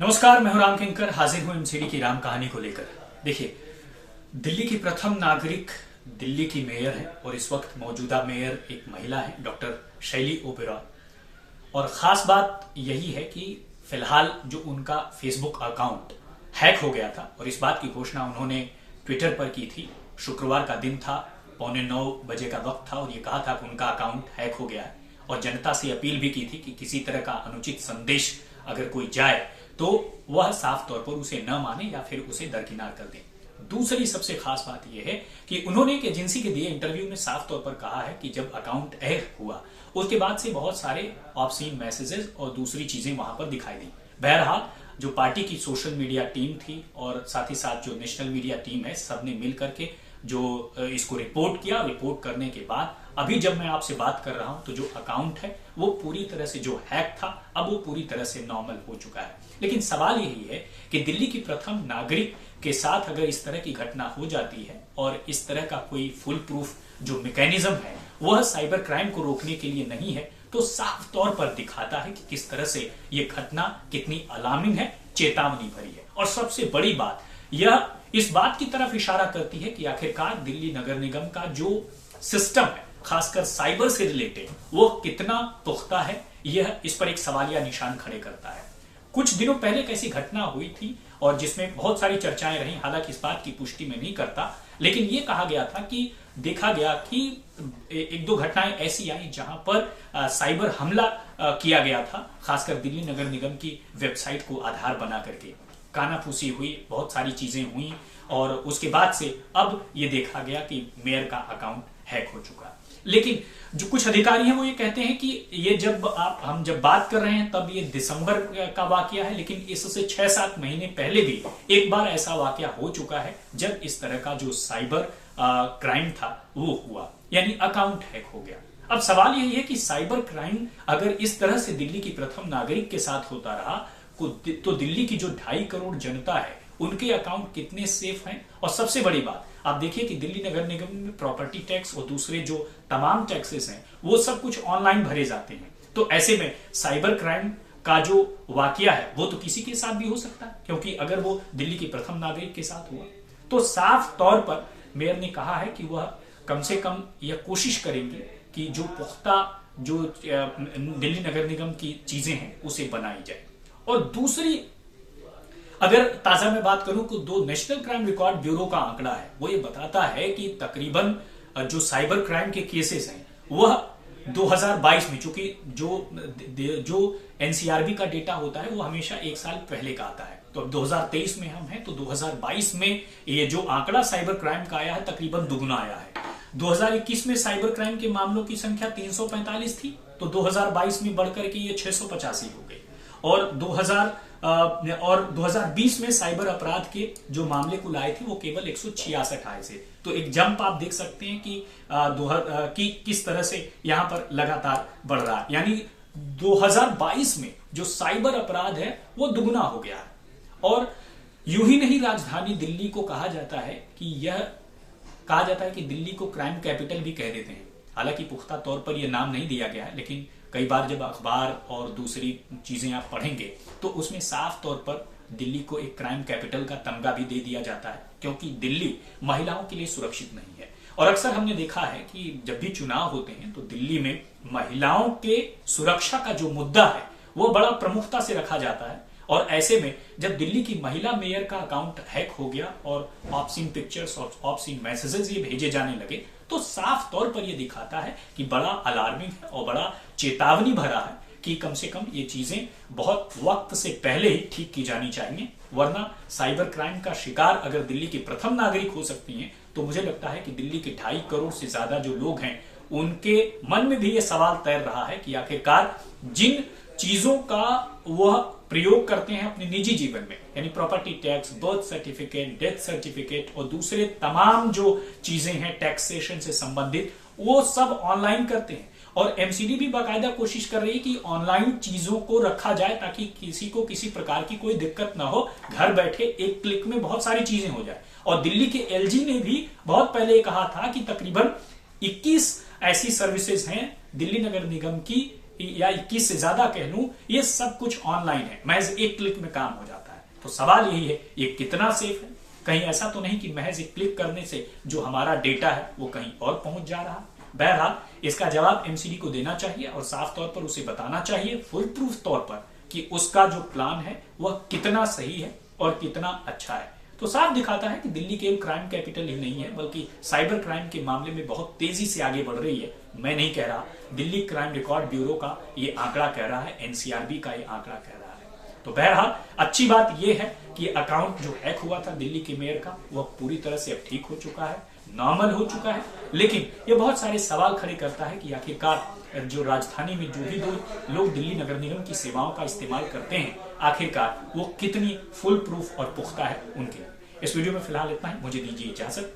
नमस्कार, मैं हूं राम किंकर, हाजिर हूं एमसीडी की राम कहानी को लेकर। देखिए, दिल्ली की प्रथम नागरिक दिल्ली की मेयर है और इस वक्त मौजूदा मेयर एक महिला है, डॉक्टर शैली ओबेरॉय। और खास बात यही है कि फिलहाल जो उनका फेसबुक अकाउंट हैक हो गया था और इस बात की घोषणा उन्होंने ट्विटर पर की थी। शुक्रवार का दिन था, 8:45 का वक्त था और ये कहा था कि उनका अकाउंट हैक हो गया है और जनता से अपील भी की थी कि किसी तरह का अनुचित संदेश अगर कोई जाए तो वह साफ तौर पर उसे न माने या फिर उसे दरकिनार कर दे। दूसरी सबसे खास बात यह है कि उन्होंने एक एजेंसी के दिए इंटरव्यू में साफ तौर पर कहा है कि जब अकाउंट हैक हुआ उसके बाद से बहुत सारे ऑब्सीन मैसेजेस और दूसरी चीजें वहां पर दिखाई दी। बहरहाल जो पार्टी की सोशल मीडिया टीम थी और साथ ही साथ जो नेशनल मीडिया टीम है, सबने मिल करके जो इसको रिपोर्ट किया। रिपोर्ट करने के बाद अभी जब मैं आपसे बात कर रहा हूं तो जो अकाउंट है वो पूरी तरह से, जो हैक था, अब वो पूरी तरह से नॉर्मल हो चुका है। लेकिन सवाल यही है कि दिल्ली की प्रथम नागरिक के साथ अगर इस तरह की घटना हो जाती है और इस तरह का कोई फुल प्रूफ जो मैकेनिज्म है वह साइबर क्राइम को रोकने के लिए नहीं है, तो साफ तौर पर दिखाता है कि किस तरह से ये घटना कितनी अलार्मिंग है, चेतावनी भरी है। और सबसे बड़ी बात यह इस बात की तरफ इशारा करती है कि आखिरकार दिल्ली नगर निगम का जो सिस्टम है, खासकर साइबर से रिलेटेड, वो कितना पुख्ता है, यह इस पर एक सवालिया निशान खड़े करता है। कुछ दिनों पहले एक ऐसी घटना हुई थी और जिसमें बहुत सारी चर्चाएं रही, हालांकि इस बात की पुष्टि मैं नहीं करता, लेकिन यह कहा गया था कि देखा गया कि एक दो घटनाएं ऐसी आई जहां पर साइबर हमला किया गया था, खासकर दिल्ली नगर निगम की वेबसाइट को आधार बना करके कानाफूसी हुई, बहुत सारी चीजें हुई और उसके बाद से अब ये देखा गया कि मेयर का अकाउंट हैक हो चुका। लेकिन जो कुछ अधिकारी हैं वो ये कहते हैं कि ये हम जब बात कर रहे हैं तब ये दिसंबर का वाकया है, लेकिन इससे 6-7 महीने पहले भी एक बार ऐसा वाकया हो चुका है जब इस तरह का जो साइबर क्राइम था वो हुआ, यानी अकाउंट हैक हो गया। अब सवाल यही है कि साइबर क्राइम अगर इस तरह से दिल्ली की प्रथम नागरिक के साथ होता रहा तो दिल्ली की जो 2.5 करोड़ जनता है उनके अकाउंट कितने सेफ हैं। और सबसे बड़ी बात आप देखिए कि दिल्ली नगर निगम में प्रॉपर्टी टैक्स और दूसरे जो तमाम टैक्सेस हैं वो सब कुछ ऑनलाइन भरे जाते हैं, तो ऐसे में साइबर क्राइम का जो वाकया है वो तो किसी के साथ भी हो सकता है, क्योंकि अगर वो दिल्ली की प्रथम नागरिक के साथ हुआ तो साफ तौर पर मेयर ने कहा है कि वह कम से कम यह कोशिश करेंगे कि जो पुख्ता जो दिल्ली नगर निगम की चीजें हैं उसे बनाई जाए। और दूसरी अगर ताजा में बात करूं तो दो नेशनल क्राइम रिकॉर्ड ब्यूरो का आंकड़ा है, वो ये बताता है कि तकरीबन जो साइबर क्राइम के केसेस हैं वह 2022 में, चूंकि जो एनसीआरबी का डेटा होता है वो हमेशा एक साल पहले का आता है, तो अब 2023 में हम हैं तो 2022 में ये जो आंकड़ा साइबर क्राइम का आया है तकरीबन दुगुना आया है। 2021 में साइबर क्राइम के मामलों की संख्या 345 थी, तो 2022 में बढ़कर के ये 685 हो गई। और 2020 में साइबर अपराध के जो मामले कुल आए थे वो केवल 166 आए थे, तो एक जंप आप देख सकते हैं कि किस तरह से यहां पर लगातार बढ़ रहा है। यानी 2022 में जो साइबर अपराध है वो दुगुना हो गया है। और यूं ही नहीं, राजधानी दिल्ली को कहा जाता है कि दिल्ली को क्राइम कैपिटल भी कह देते हैं। हालांकि पुख्ता तौर पर यह नाम नहीं दिया गया है, लेकिन कई बार जब अखबार और दूसरी चीजें आप पढ़ेंगे तो उसमें साफ तौर पर दिल्ली को एक क्राइम कैपिटल का तमगा भी दे दिया जाता है, क्योंकि दिल्ली महिलाओं के लिए सुरक्षित नहीं है। और अक्सर हमने देखा है कि जब भी चुनाव होते हैं तो दिल्ली में महिलाओं के सुरक्षा का जो मुद्दा है वो बड़ा प्रमुखता से रखा जाता है। और ऐसे में जब दिल्ली की महिला मेयर का अकाउंट हैक हो गया और ऑब्सीन पिक्चर्स और ऑब्सीन मैसेजेस ये भेजे जाने लगे, तो साफ तौर पर यह दिखाता है कि बड़ा अलार्मिंग है और बड़ा चेतावनी भरा है कि कम से कम ये चीजें बहुत वक्त से पहले ही ठीक की जानी चाहिए, वरना साइबर क्राइम का शिकार अगर दिल्ली की प्रथम नागरिक हो सकती हैं तो मुझे लगता है कि दिल्ली के 2.5 करोड़ से ज्यादा जो लोग हैं उनके मन में भी ये सवाल तैर रहा है कि आखिरकार जिन चीजों का वह प्रयोग करते हैं अपने निजी जीवन में, यानी property tax, birth certificate, death certificate और दूसरे तमाम जो चीजें हैं टैक्सेशन से संबंधित, वो सब ऑनलाइन करते हैं। और एमसीडी भी बाकायदा कोशिश कर रही है कि ऑनलाइन चीजों को रखा जाए ताकि किसी को किसी प्रकार की कोई दिक्कत ना हो, घर बैठे एक क्लिक में बहुत सारी चीजें हो जाए। और दिल्ली के एलजी ने भी बहुत पहले कहा था कि तकरीबन 21 ऐसी सर्विसेज हैं दिल्ली नगर निगम की या 21 से ज्यादा कह लूं, ये सब कुछ ऑनलाइन है, महज एक क्लिक में काम हो जाता है। तो सवाल यही है, ये कितना सेफ है? कहीं ऐसा तो नहीं कि महज एक क्लिक करने से जो हमारा डेटा है वो कहीं और पहुंच जा रहा? बहरहाल इसका जवाब एमसीडी को देना चाहिए और साफ तौर पर उसे बताना चाहिए फुल प्रूफ तौर पर कि उसका जो प्लान है वह कितना सही है और कितना अच्छा है। तो साफ दिखाता है कि दिल्ली केवल क्राइम कैपिटल ही नहीं है, बल्कि साइबर क्राइम के मामले में बहुत तेजी से आगे बढ़ रही है। मैं नहीं कह रहा, दिल्ली क्राइम रिकॉर्ड ब्यूरो का ये आंकड़ा कह रहा है, एनसीआरबी का ये आंकड़ा कह रहा है। तो बहरहाल अच्छी बात यह है कि अकाउंट जो हैक हुआ था दिल्ली के मेयर का, वह पूरी तरह से अब ठीक हो चुका है, नॉर्मल हो चुका है। लेकिन ये बहुत सारे सवाल खड़े करता है कि आखिरकार जो राजधानी में जो भी लोग दिल्ली नगर निगम की सेवाओं का इस्तेमाल करते हैं, आखिरकार वो कितनी फुल प्रूफ और पुख्ता है उनके। इस वीडियो में फिलहाल इतना ही, मुझे दीजिए इजाजत।